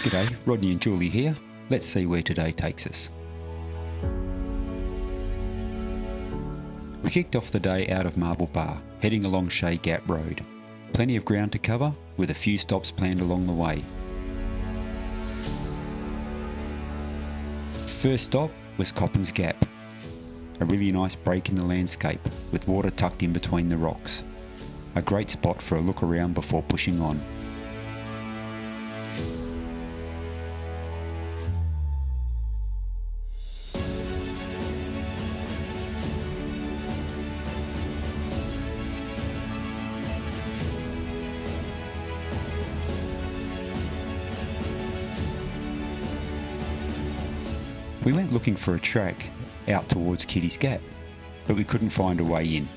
G'day, Rodney and Julie here. Let's see where today takes us. We kicked off the day out of Marble Bar, heading along Shay Gap Road. Plenty of ground to cover, with a few stops planned along the way. First stop was Coppins Gap, a really nice break in the landscape with water tucked in between the rocks. A great spot for a look around before pushing on. We went looking for a track out towards Kitty's Gap, but we couldn't find a way in.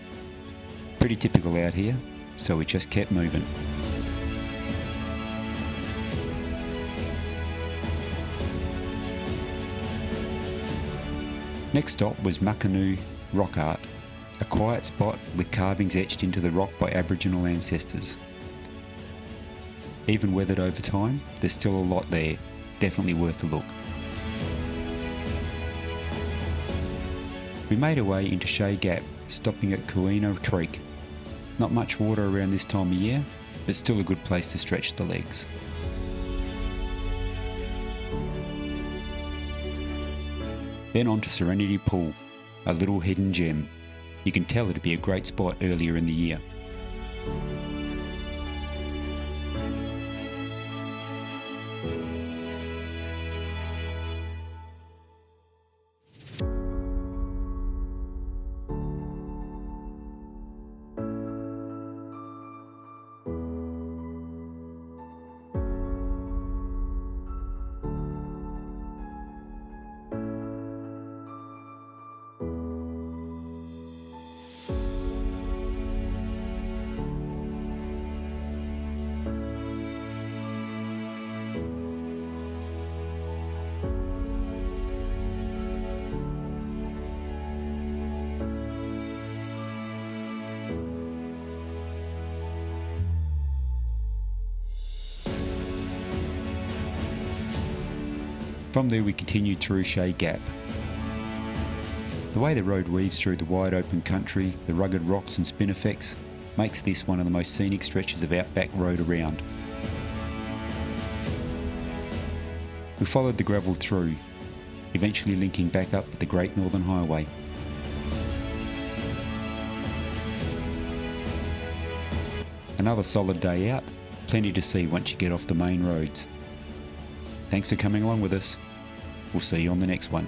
Pretty typical out here, so we just kept moving. Next stop was Muccanoo Rock Art, a quiet spot with carvings etched into the rock by Aboriginal ancestors. Even weathered over time, there's still a lot there, definitely worth a look. We made our way into Shay Gap, stopping at Coonieena Creek. Not much water around this time of year, but still a good place to stretch the legs. Then on to Serenity Pool, a little hidden gem. You can tell it'd be a great spot earlier in the year. From there we continued through Shay Gap. The way the road weaves through the wide open country, the rugged rocks and spinifex, makes this one of the most scenic stretches of outback road around. We followed the gravel through, eventually linking back up with the Great Northern Highway. Another solid day out, plenty to see once you get off the main roads. Thanks for coming along with us. We'll see you on the next one.